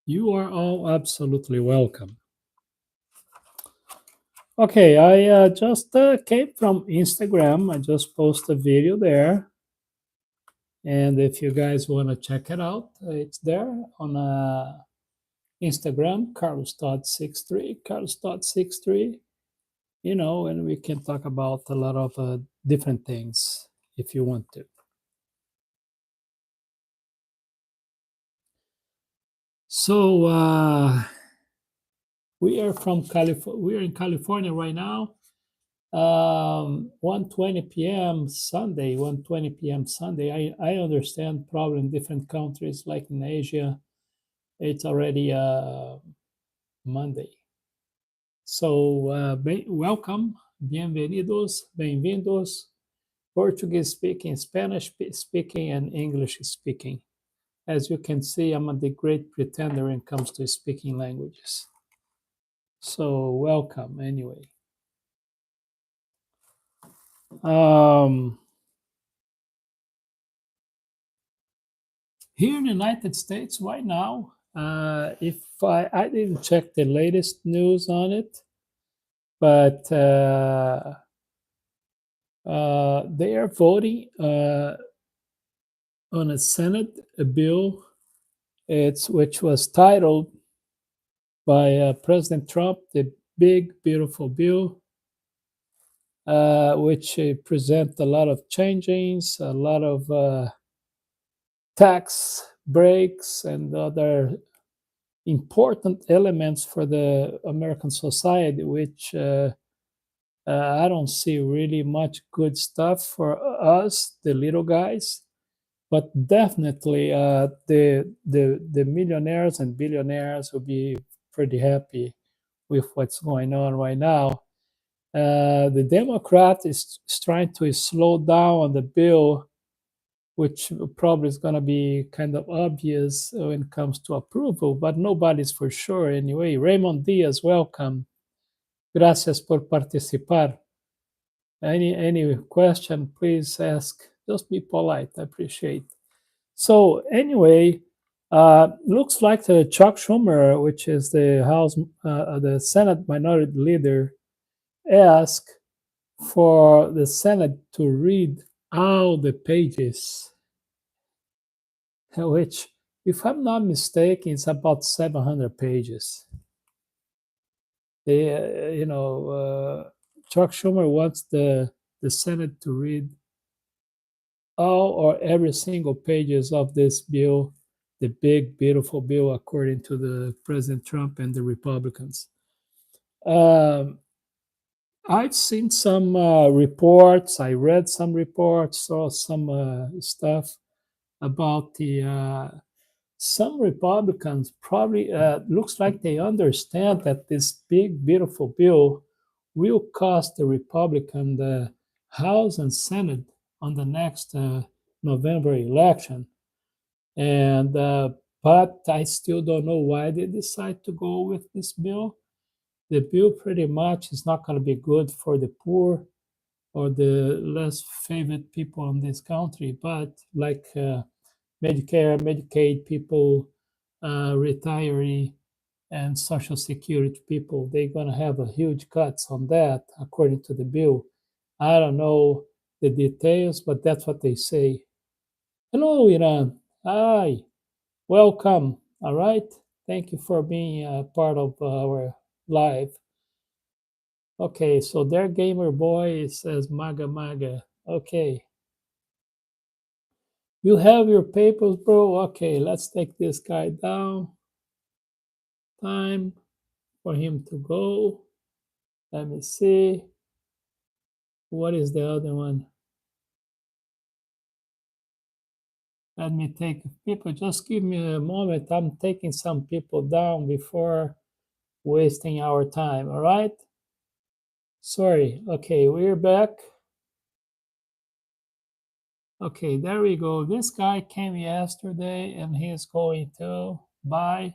You are all absolutely welcome. Okay, I just came from Instagram. I just posted a video there. And if you guys want to check it out, it's there on Instagram, CarlosTodd63, CarlosTodd63, and we can talk about a lot of different things if you want to. So, we are from California. We are in California right now. 1:20 p.m. Sunday. 1:20 p.m. Sunday. I understand probably in different countries like in Asia, it's already Monday. So welcome, bienvenidos, bem-vindos. Portuguese speaking, Spanish speaking, and English speaking. As you can see, I'm the great pretender when it comes to speaking languages. So welcome anyway. Um, Here in the United States right now, if I didn't check the latest news on it, but they are voting on a Senate a bill. It's which was titled by President Trump, the Big Beautiful Bill, which present a lot of changes, a lot of tax breaks, and other important elements for the American society, which I don't see really much good stuff for us, the little guys. But definitely, the millionaires and billionaires will be pretty happy with what's going on right now. The Democrat is trying to slow down on the bill, which probably is going to be kind of obvious when it comes to approval, but nobody's for sure anyway. Raymond Diaz, welcome. Gracias por participar. Any question, please ask. Just be polite. I appreciate. So anyway, looks like the Chuck Schumer, which is the Senate Minority Leader, asked for the Senate to read all the pages, which, if I'm not mistaken, is about 700 pages. Chuck Schumer wants the Senate to read all or every single pages of this bill, the big beautiful bill, according to the President Trump and the Republicans. Um, I've seen some reports. I read some reports, saw some stuff about the some Republicans probably looks like they understand that this big beautiful bill will cost the Republican the House and Senate on the next November election, and but I still don't know why they decide to go with this bill. The bill pretty much is not going to be good for the poor or the less favored people in this country, but like Medicare, Medicaid people, retiree, and Social Security people, they're going to have a huge cuts on that, according to the bill. I don't know the details, but that's what they say. Hello, Iran. Hi, welcome. All right. Thank you for being a part of our live. Okay, so their gamer boy says Maga Maga. Okay. You have your papers, bro. Okay, let's take this guy down. Time for him to go. Let me see. What is the other one? Let me take people. Just give me a moment. I'm taking some people down before wasting our time. All right. Sorry. Okay, we're back. Okay, there we go. This guy came yesterday and he's going to buy.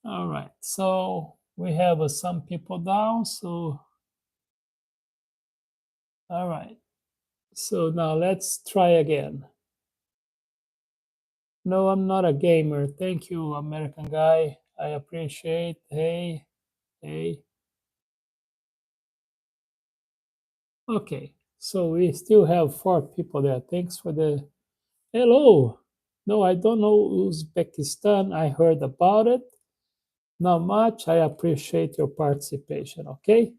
All right. So we have some people down. So, all right. So now let's try again. No, I'm not a gamer. Thank you, American guy. I appreciate. Hey, hey. Okay, so we still have four people there. Thanks for the hello. No, I don't know Uzbekistan. I heard about it. Not much. I appreciate your participation. Okay.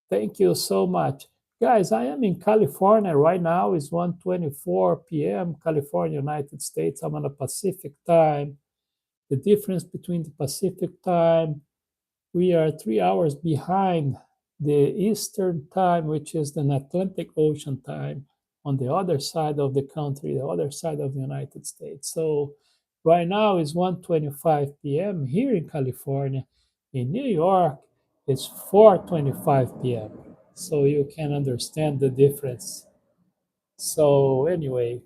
Thank you so much. Guys, I am in California right now. It's 1:24 p.m. California, United States. I'm on a Pacific time. The difference between the Pacific time, we are 3 hours behind the Eastern time, which is the Atlantic Ocean time on the other side of the country, the other side of the United States. So right now is 1:25 p.m. here in California. In New York, it's 4:25 p.m. So you can understand the difference. So anyway,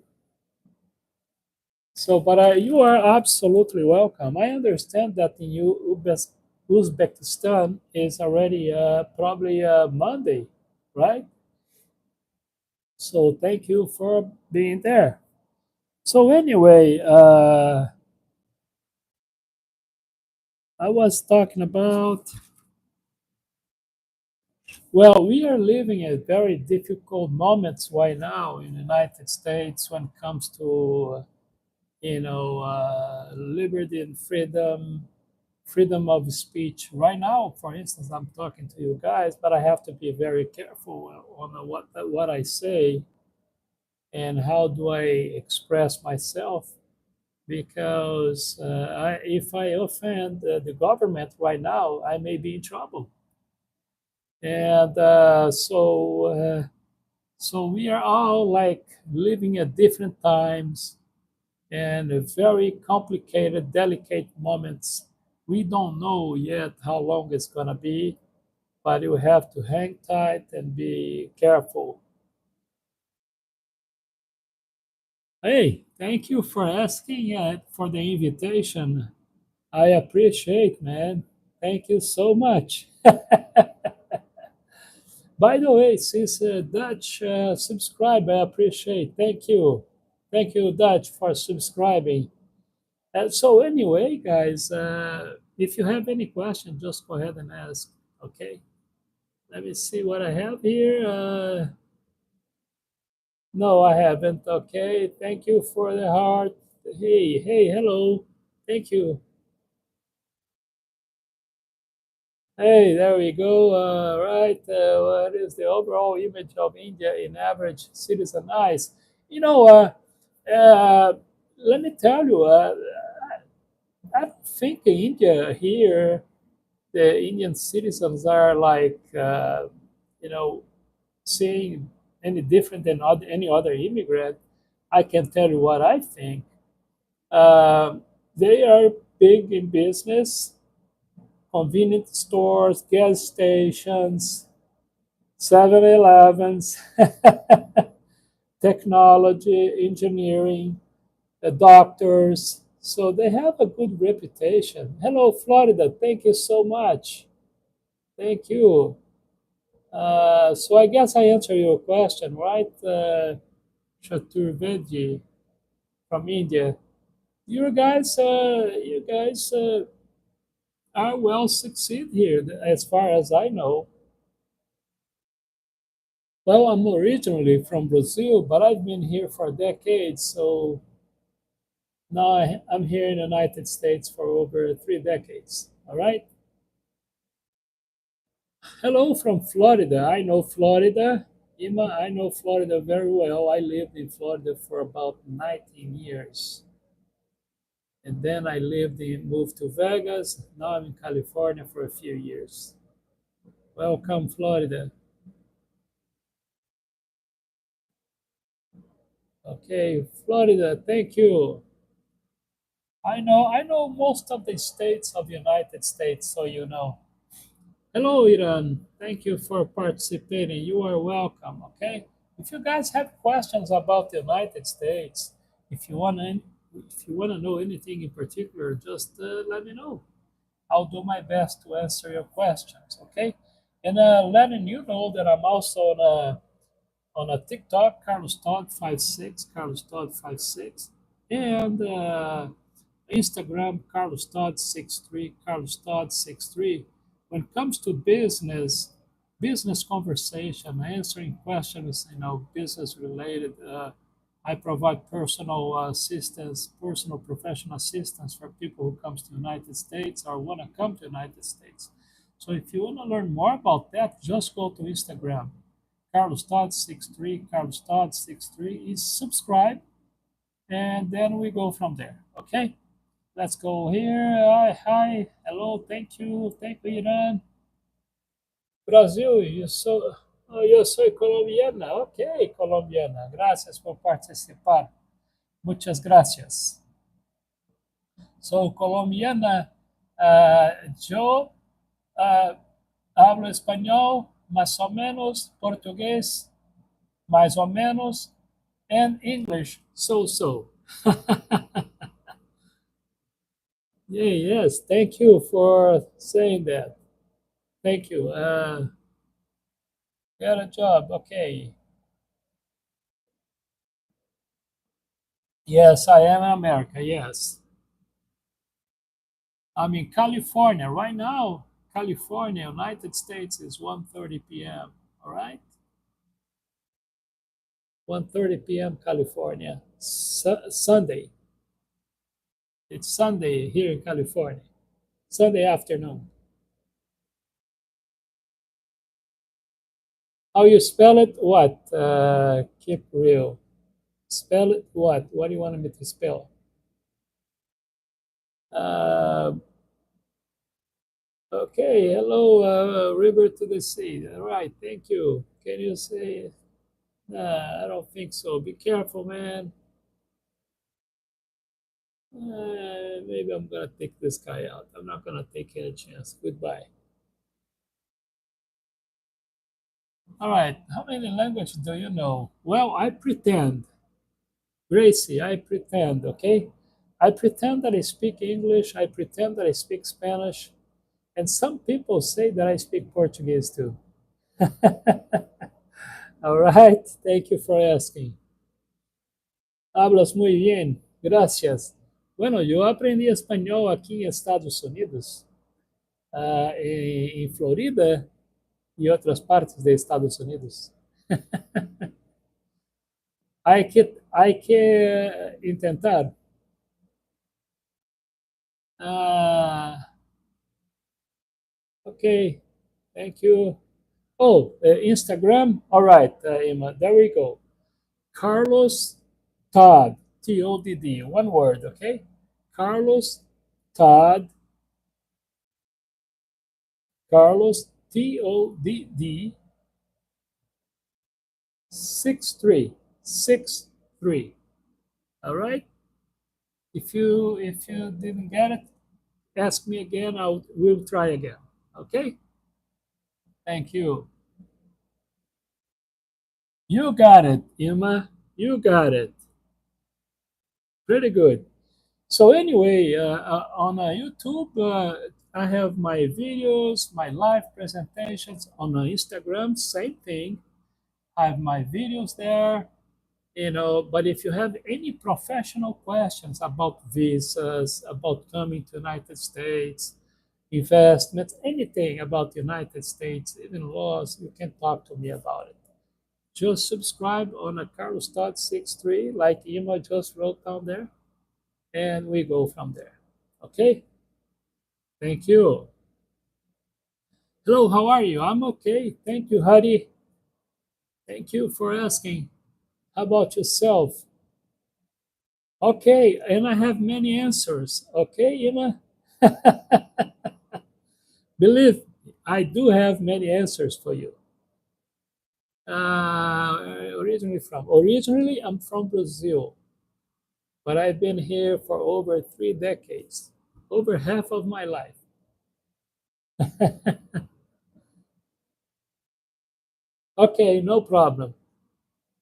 but you are absolutely welcome. I understand that in Uzbekistan is already probably Monday, right? So thank you for being there. So anyway, I was talking about, well, we are living at very difficult moments right now in the United States when it comes to, liberty and freedom of speech. Right now, for instance, I'm talking to you guys, but I have to be very careful on what I say and how do I express myself because if I offend the government right now, I may be in trouble. And so we are all like living at different times and very complicated, delicate moments. We don't know yet how long it's going to be, but you have to hang tight and be careful. Hey, thank you for asking for the invitation. I appreciate, man. Thank you so much. By the way, since Dutch subscribe, I appreciate. Thank you. Thank you, Dutch, for subscribing. So anyway, guys, if you have any question, just go ahead and ask. Okay. Let me see what I have here. No, I haven't. Okay. Thank you for the heart. Hey, hey, hello. Thank you. Hey, there we go. Right. What is the overall image of India in average citizen eyes? You know, let me tell you, I don't think India here, the Indian citizens are like, you know, seeing any different than any other immigrant. I can tell you what I think. They are big in business, convenience stores, gas stations, 7-Elevens, technology, engineering, doctors. So they have a good reputation. Hello, Florida. Thank you so much. Thank you. So I guess I answered your question, right? Chaturvedi from India. You guys are well succeed here, as far as I know. Well, I'm originally from Brazil, but I've been here for decades. So now I'm here in the United States for over 3 decades. All right. Hello from Florida. I know Florida. Ima, I know Florida very well. I lived in Florida for about 19 years. And then moved to Vegas. Now I'm in California for a few years. Welcome, Florida. Okay, Florida, thank you. I know most of the states of the United States, so you know. Hello, Iran. Thank you for participating. You are welcome. Okay. If you guys have questions about the United States, if you wanna if you wanna know anything in particular, just let me know. I'll do my best to answer your questions. Okay. And letting you know that I'm also on a TikTok, Carlos Todd 56, Carlos Todd 56. And Instagram, Carlos Todd 63, Carlos Todd 63. When it comes to business conversation, answering questions, business related, I provide personal assistance, personal professional assistance for people who comes to the United States or want to come to the United States. So if you want to learn more about that, just go to Instagram, Carlos Todd 63, Carlos Todd 63. Is subscribe, and then we go from there. Okay. Let's go here. Hi, hi, hello, thank you, Iran. Brasil, yo soy colombiana. Ok, colombiana. Gracias por participar. Muchas gracias. Soy colombiana. Yo ah, hablo español, más o menos, portugués, más o menos, and English, so. Yeah, yes, thank you for saying that. Thank you. Get a job. Okay. Yes, I am in America. Yes. I'm in California right now. California, United States is 1:30 p.m. All right? 1:30 p.m. California. Sunday. It's Sunday here in California. Sunday afternoon. How you spell it? What? Keep real. Spell it what? What do you want me to spell? Uh, okay. Hello, river to the sea. All right. Thank you. Can you say? Nah, I don't think so. Be careful, man. Maybe I'm gonna take this guy out. I'm not gonna take any chance. Goodbye. All right. How many languages do you know? Well, I pretend, Gracie. I pretend. Okay. I pretend that I speak English. I pretend that I speak Spanish, and some people say that I speak Portuguese too. All right. Thank you for asking. Hablas muy bien. Gracias. Bueno, yo aprendí español aquí en Estados Unidos, em Florida e outras partes dos Estados Unidos. Hay que intentar. Ah, okay, thank you. Oh, Instagram. All right, Emma. There we go. Carlos Todd. Todd. One word. Okay. Carlos Todd. Carlos Todd 63 63. All right. If you didn't get it, ask me again. We'll try again. Okay. Thank you. You got it, Emma. You got it. Pretty good. So anyway, on YouTube, I have my videos, my live presentations. On Instagram, same thing. I have my videos there. But if you have any professional questions about visas, about coming to United States, investments, anything about the United States, even laws, you can talk to me about it. Just subscribe on a Carlos Todd 63, like Emma just wrote down there, and we go from there. Okay? Thank you. Hello, how are you? I'm okay. Thank you, Hadi. Thank you for asking. How about yourself? Okay, and I have many answers. Okay, Emma? Believe I do have many answers for you. Originally, I'm from Brazil, but I've been here for over 3 decades, over half of my life. Okay, no problem.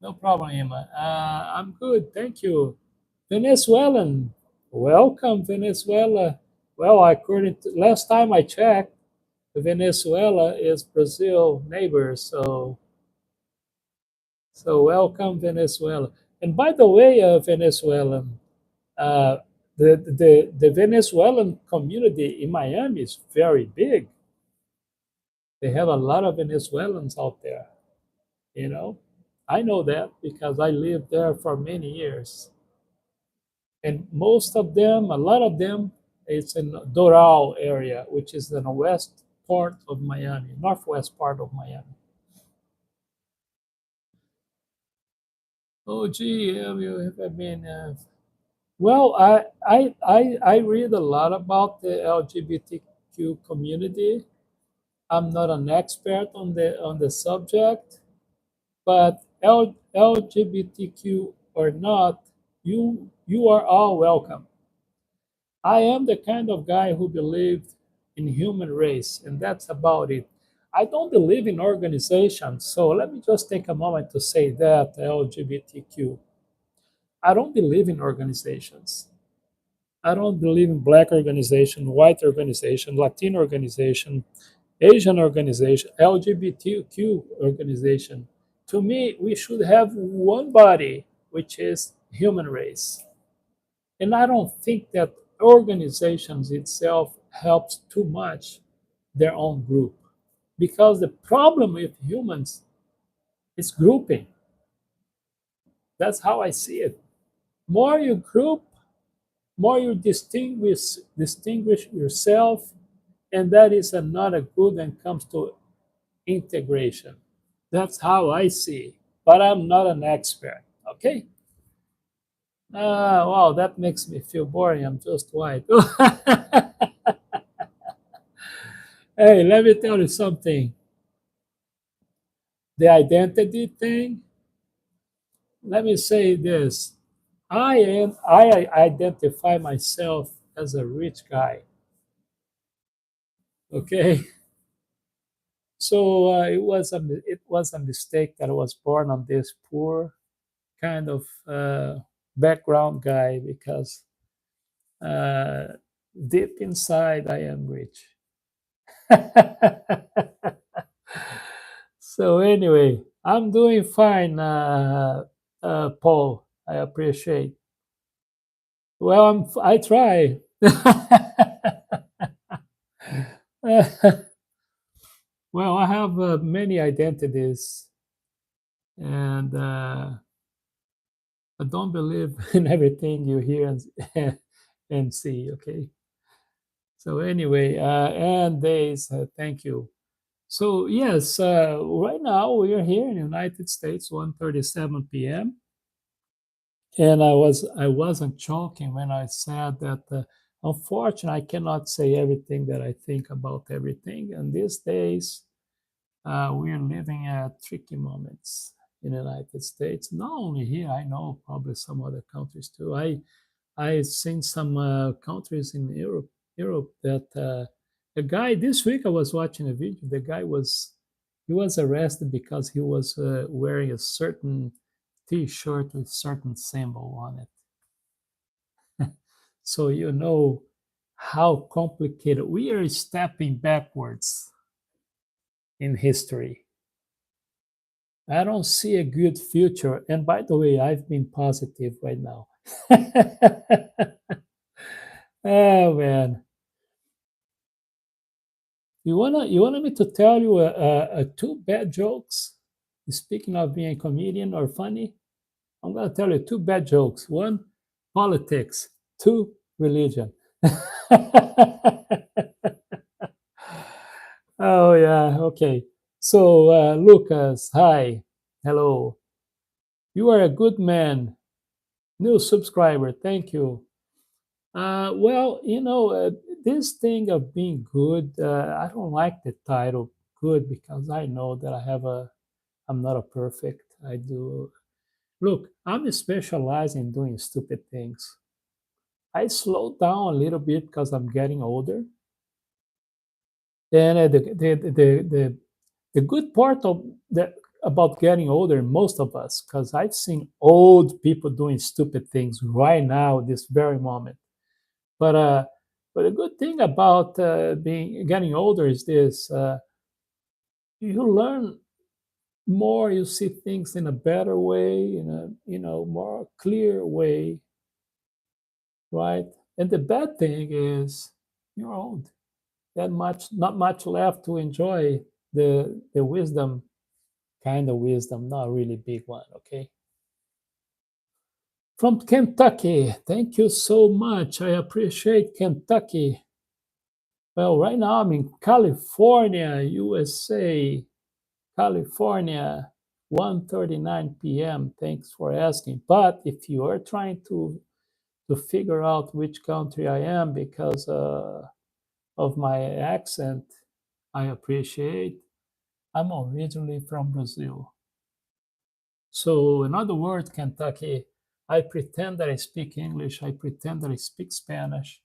No problem, Emma. I'm good, thank you. Venezuelan, welcome, Venezuela. Well, according to last time I checked, Venezuela is Brazil neighbor, so welcome, Venezuela. And by the way, Venezuelan, Uh, the Venezuelan community in Miami is very big. They have a lot of Venezuelans out there. You know, I know that because I lived there for many years, and most of them, a lot of them, it's in Doral area, which is in the west part of Miami, northwest part of Miami. Oh, gee, I mean, well, I read a lot about the LGBTQ community. I'm not an expert on the subject, but LGBTQ or not, you are all welcome. I am the kind of guy who believed in human race, and that's about it. I don't believe in organizations, so let me just take a moment to say that LGBTQ. I don't believe in organizations. I don't believe in black organization, white organization, Latino organization, Asian organization, LGBTQ organization. To me, we should have one body, which is human race. And I don't think that organizations itself helps too much their own group. Because the problem with humans is grouping. That's how I see it. More you group, more you distinguish yourself, and that is another good when it comes to integration. That's how I see it. But I'm not an expert. Okay. Wow, that makes me feel boring. I'm just white. Hey, let me tell you something. The identity thing, let me say this. I identify myself as a rich guy. Okay. So it was a mistake that I was born on this poor kind of background guy because uh, deep inside I am rich. So anyway, I'm doing fine, Paul. I appreciate. Well, I try. Well, I have many identities, and I don't believe in everything you hear and see. Okay. So anyway, and days, thank you. So yes, right now we are here in the United States, 1:37 p.m. And I wasn't joking when I said that. Unfortunately, I cannot say everything that I think about everything. And these days, we are living at tricky moments in the United States. Not only here, I know probably some other countries too. I've seen some countries in Europe that a guy this week I was watching a video. The guy was he was arrested because he was wearing a certain T-shirt with certain symbol on it. So you know how complicated we are stepping backwards in history. I don't see a good future. And by the way, I've been positive right now. Oh man. You wanted me to tell you two bad jokes? Speaking of being a comedian or funny, I'm gonna tell you two bad jokes. One, politics. Two, religion. Oh yeah, okay. So Lucas, hi, hello. You are a good man. New subscriber, thank you. Well, this thing of being good, I don't like the title good because I know that I'm not a perfect. I do. Look, I'm specialized in doing stupid things. I slow down a little bit because I'm getting older. And the good part of that about getting older, most of us, because I've seen old people doing stupid things right now, this very moment. But the good thing about being getting older is this: you learn more, you see things in a better way, in a more clear way, right? And the bad thing is you're old. That much, not much left to enjoy the wisdom, kind of wisdom, not really big one, okay? From Kentucky, thank you so much. I appreciate Kentucky. Well, right now I'm in California, USA. California, 1:39 p.m. Thanks for asking. But if you are trying to figure out which country I am because of my accent, I appreciate. I'm originally from Brazil. So, in other words, Kentucky, I pretend that I speak English, I pretend that I speak Spanish,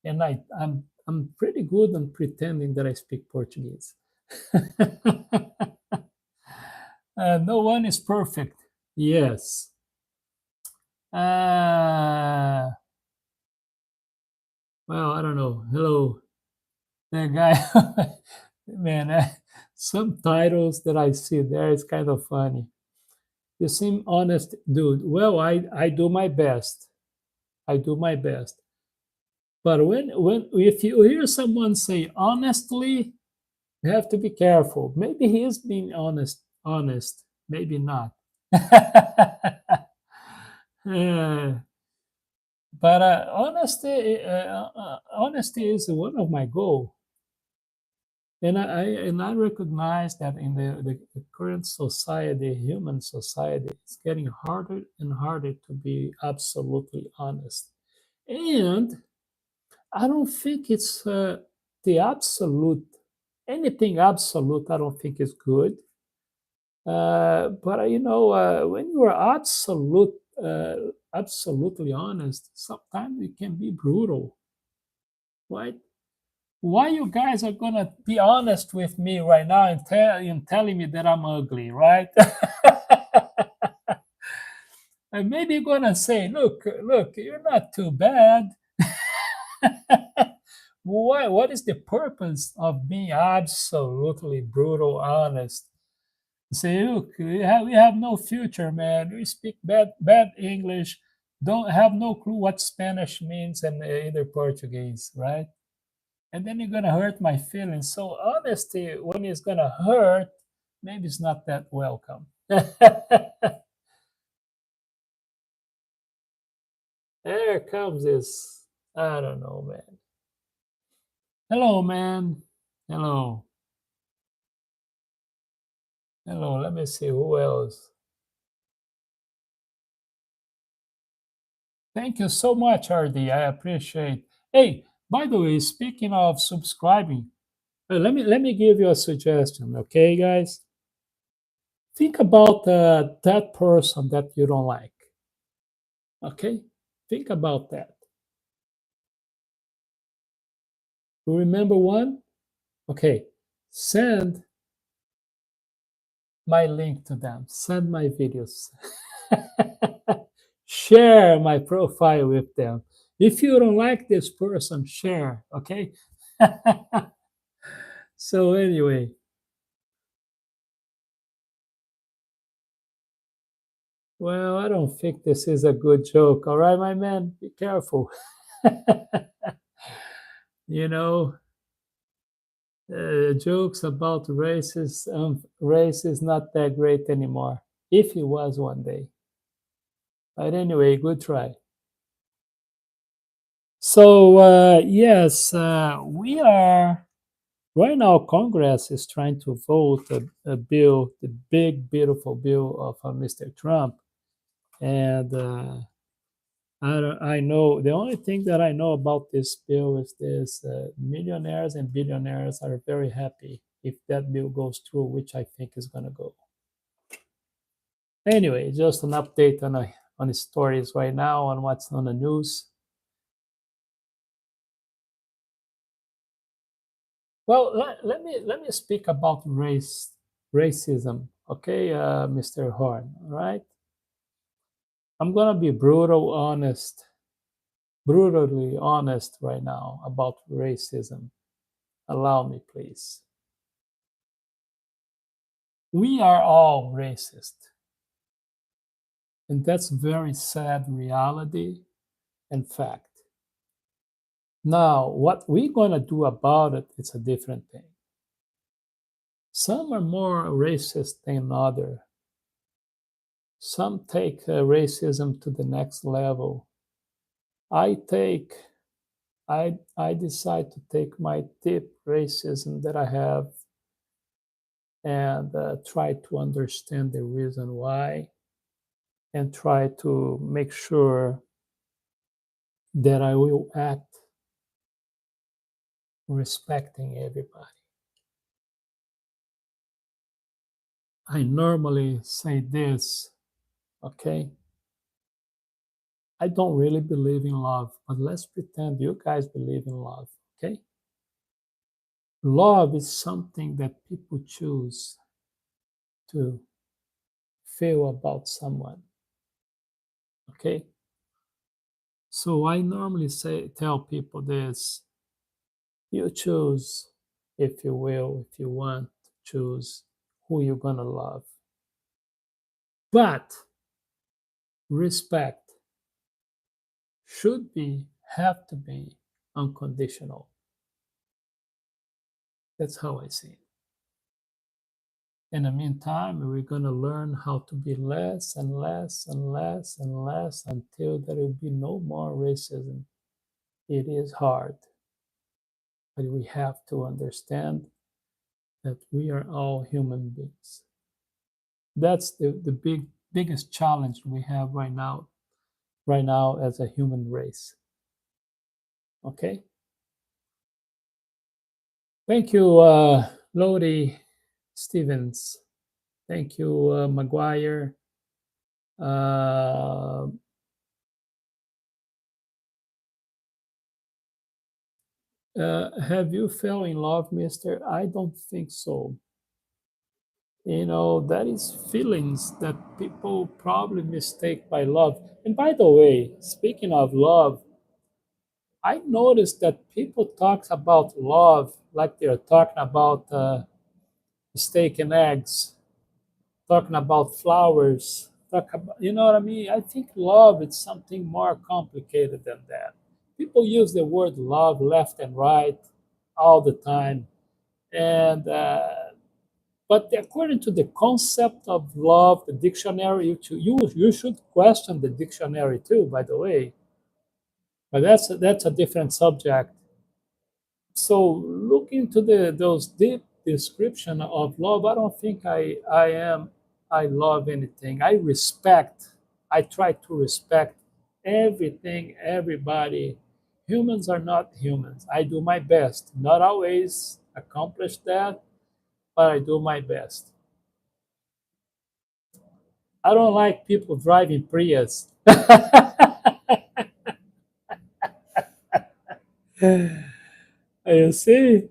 and I'm pretty good on pretending that I speak Portuguese. No one is perfect. Yes. Uh, well, I don't know. Hello, the guy. Man, some titles that I see there is kind of funny. You seem honest, dude. Well, I do my best. I do my best. But when if you hear someone say honestly, you have to be careful. Maybe he is being honest. Maybe not. Uh, but honesty is one of my goals. And I recognize that in the current society, human society, it's getting harder and harder to be absolutely honest. And I don't think it's the absolute, anything absolute, I don't think is good. But when you are absolutely honest, sometimes it can be brutal, right? Why you guys are gonna be honest with me right now and telling me that I'm ugly, right? And maybe you're gonna say, look, you're not too bad. What is the purpose of being absolutely brutal honest? Say, look, we have no future, man. We speak bad English, don't have no clue what Spanish means and either Portuguese, right? And then you're gonna hurt my feelings. So honesty, when it's gonna hurt, maybe it's not that welcome. There comes this. I don't know, man. Hello, man. Hello. Hello. Let me see who else. Thank you so much, RD. I appreciate. Hey, by the way, speaking of subscribing, let me give you a suggestion, okay, guys? Think about that person that you don't like. Okay, think about that. You remember one? Okay, send my link to them. Send my videos. Share my profile with them. If you don't like this person, share. Okay. So anyway, well, I don't think this is a good joke. All right, my man, be careful. you know, jokes about race is not that great anymore. If it was one day. But anyway, good try. So yes, we are right now. Congress is trying to vote a bill, the big beautiful bill of Mr. Trump, and I know the only thing that I know about this bill is this: millionaires and billionaires are very happy if that bill goes through, which I think is going to go. Anyway, just an update on the stories right now on what's on the news. Well, let me speak about racism, okay, Mr. Horn. All right, I'm gonna be brutally honest right now about racism. Allow me, please. We are all racist, and that's very sad reality and fact. Now, what we're going to do about it is a different thing. Some are more racist than others. Some take racism to the next level. I take, I decide to take my deep racism that I have and try to understand the reason why and try to make sure that I will act respecting everybody. I normally say this, okay? I don't really believe in love, but let's pretend you guys believe in love, okay? Love is something that people choose to feel about someone, okay? So I normally tell people this: you choose, if you will, if you want to choose who you're gonna love. But respect should be, have to be unconditional. That's how I see it. In the meantime, we're going to learn how to be less and less and less and less until there will be no more racism. It is hard, but we have to understand that we are all human beings. That's the biggest challenge we have right now as a human race. Okay? Thank you, Lodi Stevens. Thank you, Maguire. Uh, have you fell in love, mister? I don't think so. You know, that is feelings that people probably mistake by love. And by the way, speaking of love, I noticed that people talk about love like they're talking about steak and eggs, talking about flowers, talk about, you know what I mean? I think love is something more complicated than that. People use the word love left and right all the time, and but according to the concept of love, the dictionary, you should question the dictionary too, by the way. But that's a different subject. So look into those deep description of love. I don't think I love anything. I respect. I try to respect everything, everybody. Humans are not humans. I do my best. Not always accomplish that, but I do my best. I don't like people driving Prius. You see,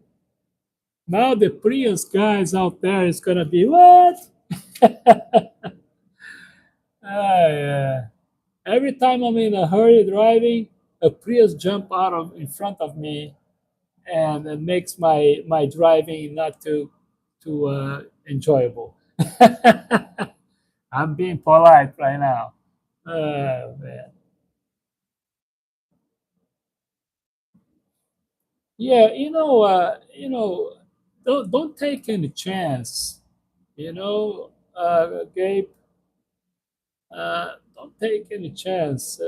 now the Prius guys out there is gonna be what? Yeah. Every time I'm in a hurry driving, a Prius jump out of in front of me, and it makes my driving not too enjoyable. I'm being polite right now. Oh man. Yeah, don't take any chance. Gabe, don't take any chance.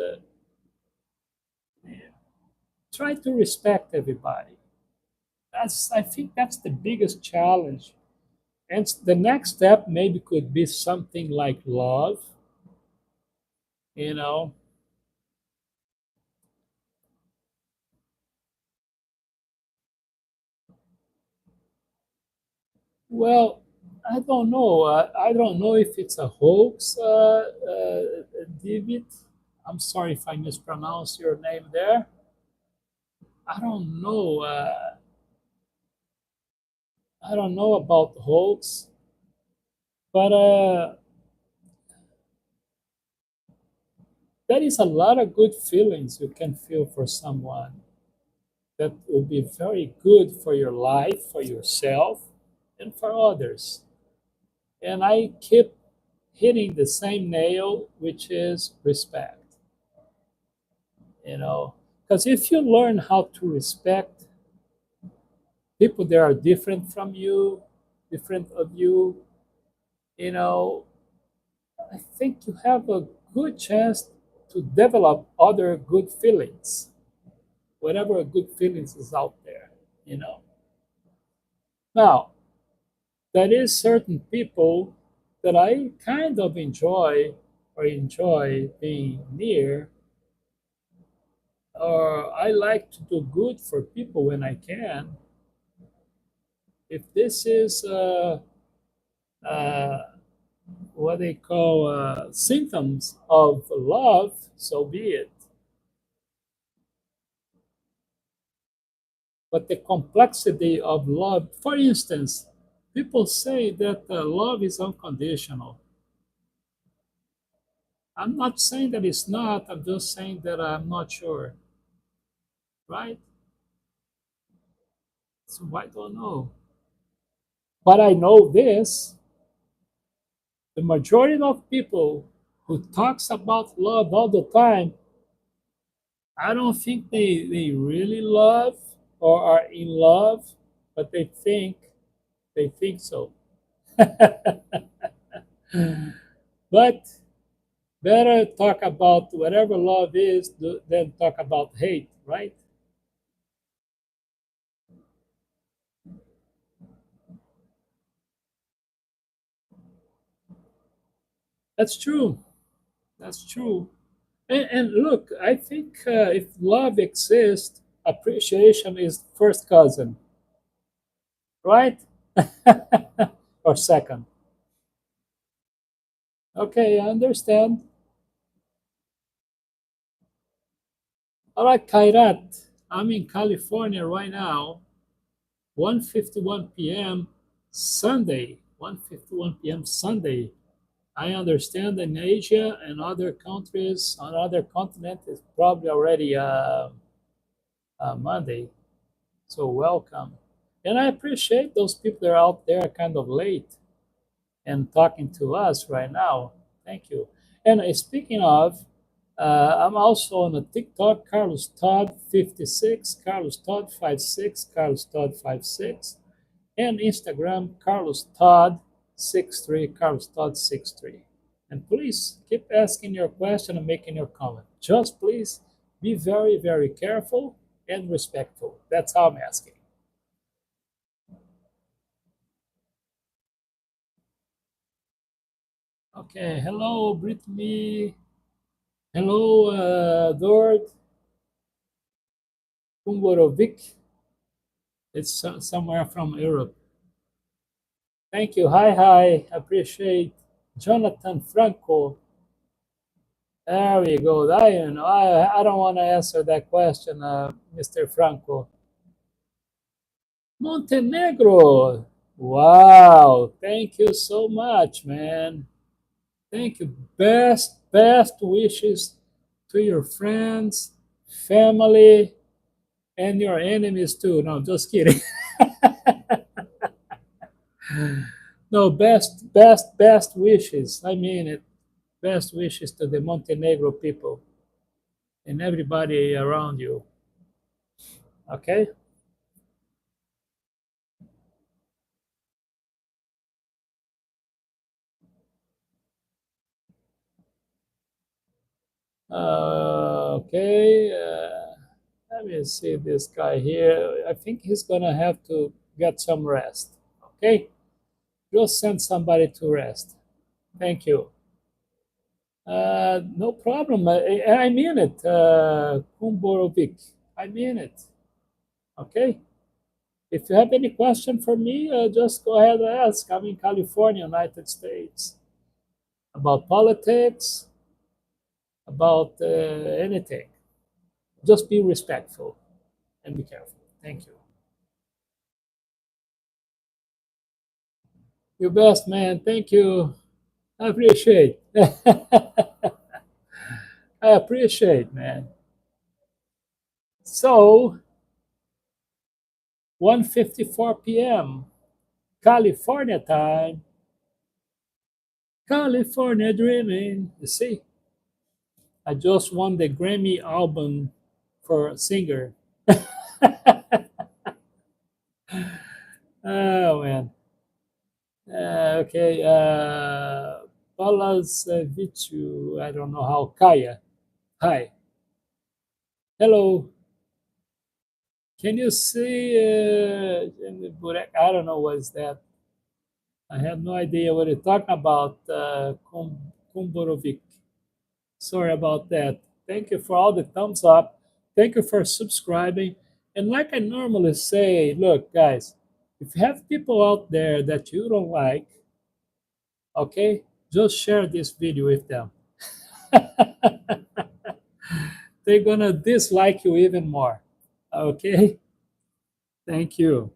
Try to respect everybody. I think that's the biggest challenge. And the next step maybe could be something like love. You know, well, I don't know. I don't know if it's a hoax, David. I'm sorry if I mispronounced your name there. I don't know. I don't know about hoax, but there is a lot of good feelings you can feel for someone that will be very good for your life, for yourself, and for others. And I keep hitting the same nail, which is respect. You know, Because if you learn how to respect people that are different from you, different of you, you know, I think you have a good chance to develop other good feelings, whatever good feelings is out there, you know. Now, there is certain people that I kind of enjoy or enjoy being near, or I like to do good for people when I can. If this is uh, what they call symptoms of love, so be it. But the complexity of love, for instance, people say that love is unconditional. I'm not saying that it's not, I'm just saying that I'm not sure, right? So I don't know. But I know this, the majority of people who talks about love all the time, I don't think they really love or are in love, but they think so. But better talk about whatever love is than talk about hate, right? That's true. That's true. And look, I think if love exists, appreciation is first cousin, right? Or second. Okay, I understand. All right, Kairat, I'm in California right now, 1:51 p.m. Sunday, 1:51 p.m. Sunday. I understand in Asia and other countries on other continents it's probably already Monday. So welcome. And I appreciate those people that are out there kind of late and talking to us right now. Thank you. And speaking of, I'm also on a TikTok, Carlos Todd 56, Carlos Todd 56, Carlos Todd 56, and Instagram, Carlos Todd 63, Carlos Todd 63. And please keep asking your question and making your comment. Just please be very, very careful and respectful. That's how I'm asking. Okay, hello, Brittany. Hello, Dord Kumborovic. It's somewhere from Europe. Thank you. Hi, hi. Appreciate Jonathan Franco. There we go. I don't want to answer that question, Mr. Franco. Montenegro. Wow. Thank you so much, man. Thank you. Best wishes to your friends, family, and your enemies too. No, just kidding. No, best wishes. I mean it. Best wishes to the Montenegro people and everybody around you. Okay? Okay. Let me see this guy here. I think he's gonna have to get some rest. Okay? Just send somebody to rest. Thank you. No problem. I mean it, Kumborovic. I mean it. Okay? If you have any question for me, just go ahead and ask. I'm in California, United States. About politics, about anything. Just be respectful and be careful. Thank you. You best, man. Thank you. I appreciate. I appreciate, man. So, 1:54 p.m. California time. California dreaming. You see, I just won the Grammy album for singer. Oh man. Okay. Palacevichu. I don't know how. Kaya. Hi. Hello. Can you see I don't know what is that. I have no idea what you're talking about. Kumborovic. Sorry about that. Thank you for all the thumbs up. Thank you for subscribing. And like I normally say, look, guys, if you have people out there that you don't like, okay, just share this video with them. They're gonna dislike you even more. Okay? Thank you.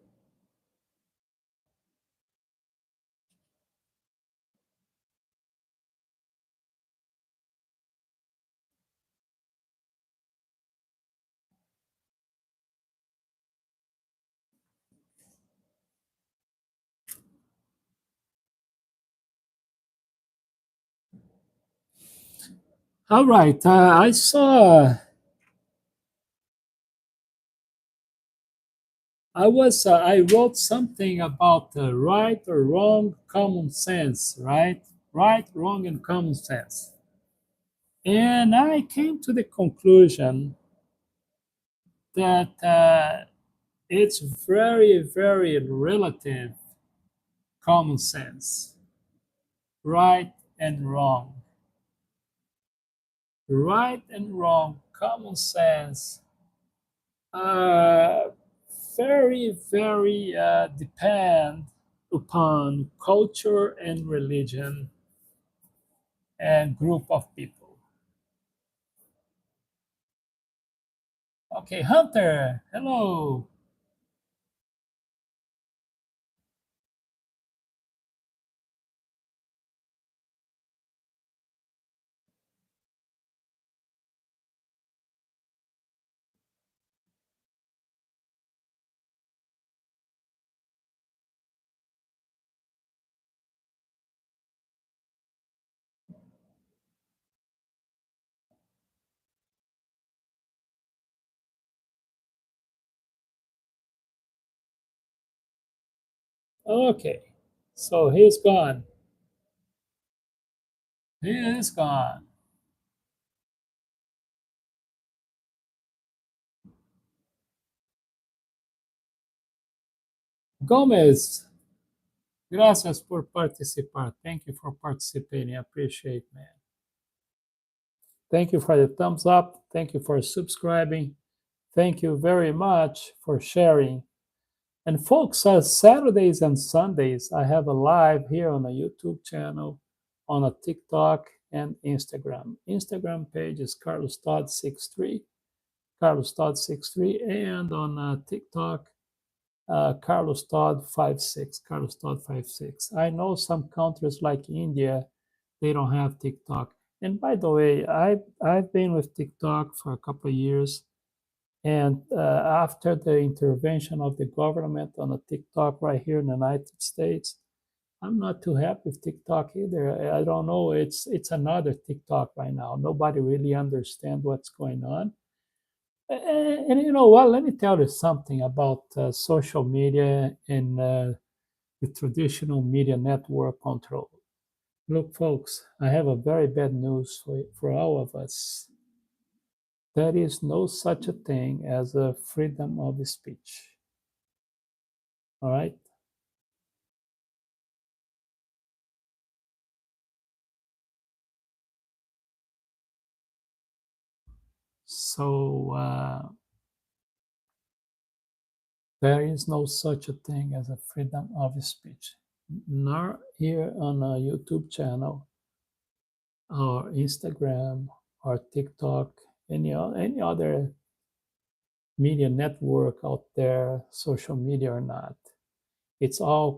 All right. I wrote something about right or wrong common sense, right? Right, wrong, and common sense. And I came to the conclusion that it's very, very relative common sense, right and wrong. Right and wrong common sense uh, very, very depend upon culture and religion and group of people. Okay, Hunter, hello. Okay, so he's gone. He is gone. Gomez, gracias por participar. Thank you for participating. I appreciate, man. Thank you for the thumbs up. Thank you for subscribing. Thank you very much for sharing. And folks, Saturdays and Sundays, I have a live here on a YouTube channel, on a TikTok and Instagram. Instagram page is Carlos Todd 63, Carlos Todd 63, and on TikTok, Carlos Todd 56, Carlos Todd 56. I know some countries like India, they don't have TikTok. And by the way, I've been with TikTok for a couple of years. And after the intervention of the government on a TikTok right here in the United States, I'm not too happy with TikTok either. I don't know. It's another TikTok right now. Nobody really understands what's going on. And you know what? Let me tell you something about social media and the traditional media network control. Look, folks, I have a very bad news for all of us. There is no such a thing as a freedom of speech. All right. So there is no such a thing as a freedom of speech, nor here on a YouTube channel or Instagram or TikTok, any other media network out there, social media or not. It's all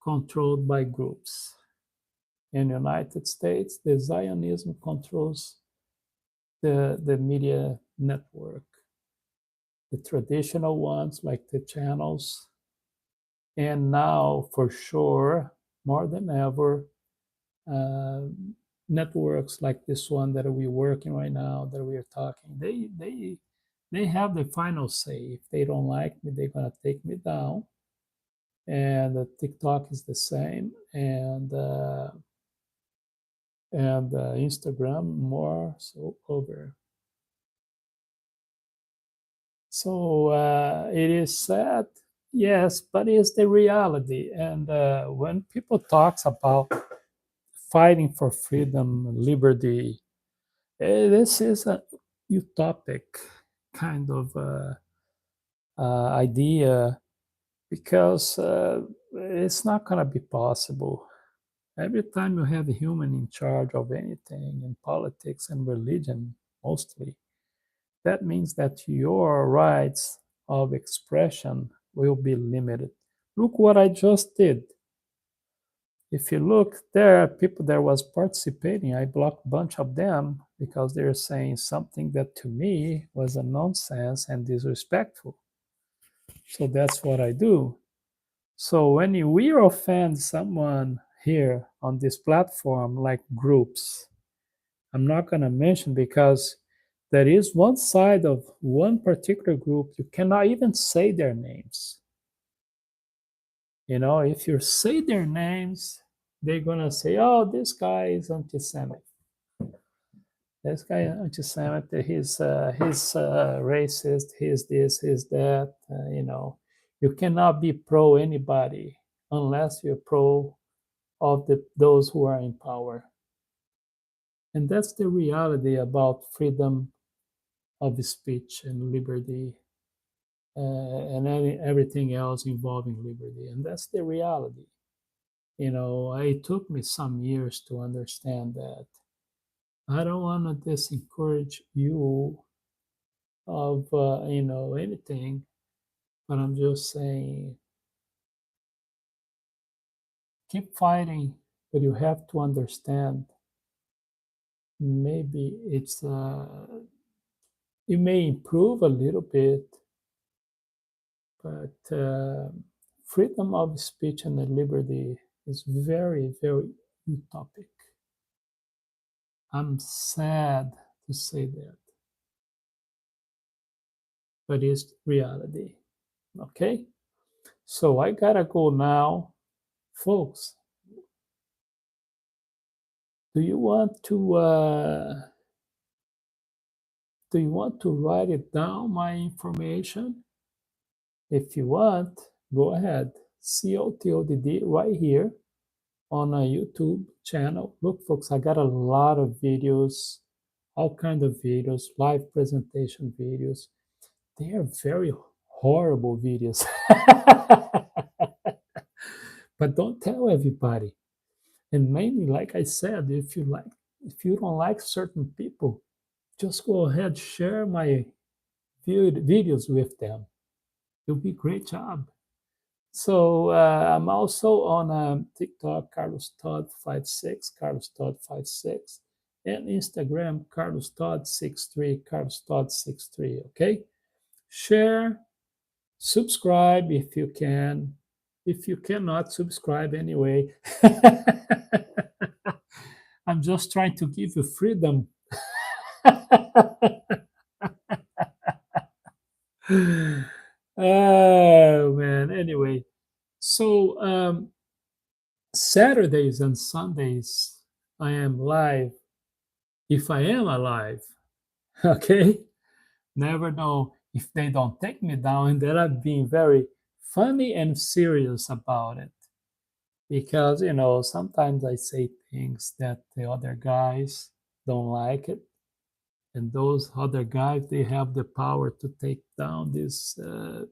controlled by groups. In the United States, the Zionism controls the media network, the traditional ones like the channels, and now for sure, more than ever, uh, networks like this one that we're working right now, that we're talking, they have the final say. If they don't like me, they're gonna take me down. And TikTok is the same, and Instagram more so over. So it is sad, yes, but it's the reality. And when people talks about fighting for freedom, liberty, this is a utopic kind of idea because it's not going to be possible. Every time you have a human in charge of anything in politics and religion, mostly, that means that your rights of expression will be limited. Look what I just did. If you look, there are people that was participating. I blocked a bunch of them because they're saying something that to me was a nonsense and disrespectful. So that's what I do. So when we offend someone here on this platform, like groups, I'm not going to mention because there is one side of one particular group, you cannot even say their names. You know, if you say their names, they're going to say, oh, this guy is anti-Semitic. This guy is anti-Semitic, he's racist, he's this, he's that. You know, you cannot be pro anybody unless you're pro of those who are in power. And that's the reality about freedom of speech and liberty and everything else involving liberty. And that's the reality. You know, it took me some years to understand that. I don't want to discourage you of, anything, but I'm just saying keep fighting, but you have to understand maybe it may improve a little bit, but freedom of speech and liberty is very, very utopic. I'm sad to say that, but it's reality. Okay? So I gotta go now. Folks, do you want to write it down, my information? If you want, go ahead. COTodd right here on a YouTube channel. Look, folks, I got a lot of videos, all kinds of videos, live presentation videos. They are very horrible videos. But don't tell everybody. And mainly, like I said, if you don't like certain people, just go ahead, share my videos with them. It'll be a great job. So I'm also on TikTok, Carlos Todd 56, Carlos Todd 56, and Instagram, Carlos Todd 63, Carlos Todd 63. Okay, share, subscribe if you can. If you cannot subscribe anyway, I'm just trying to give you freedom. Oh man. Anyway, so Saturdays and Sundays I am live. If I am alive, okay. Never know if they don't take me down, and that I'm being very funny and serious about it because sometimes I say things that the other guys don't like it, and those other guys, they have the power to take down this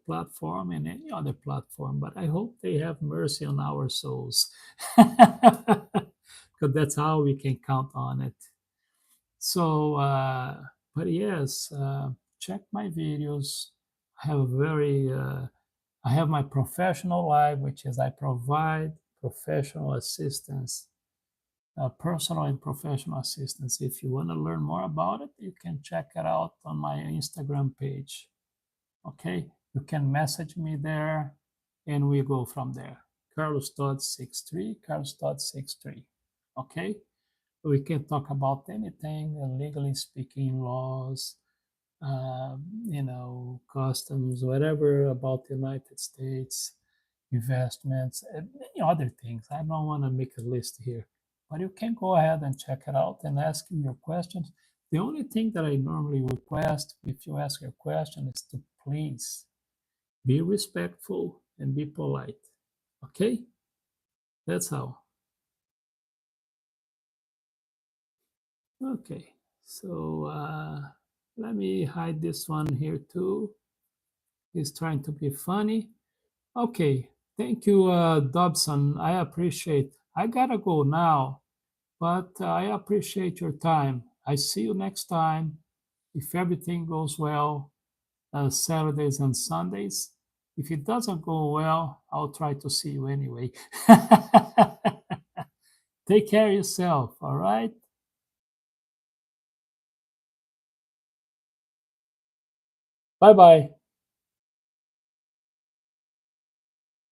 platform and any other platform, but I hope they have mercy on our souls because that's how we can count on it. So but yes, check my videos. I have I have my professional life, which is I provide professional assistance, personal and professional assistance. If you want to learn more about it, you can check it out on my Instagram page. Okay, you can message me there, and we go from there. Carlos Todd 63, Carlos Todd 63. Okay, We can talk about anything, legally speaking, laws, customs, whatever about the United States, investments, and many other things. I don't want to make a list here, but you can go ahead and check it out and ask me your questions. The only thing that I normally request if you ask a question is to please be respectful and be polite. Okay? That's how. Okay. So let me hide this one here too. He's trying to be funny. Okay. Thank you, Dobson. I appreciate. I gotta go now, but I appreciate your time. I see you next time. If everything goes well, Saturdays and Sundays. If it doesn't go well, I'll try to see you anyway. Take care of yourself. All right. Bye bye.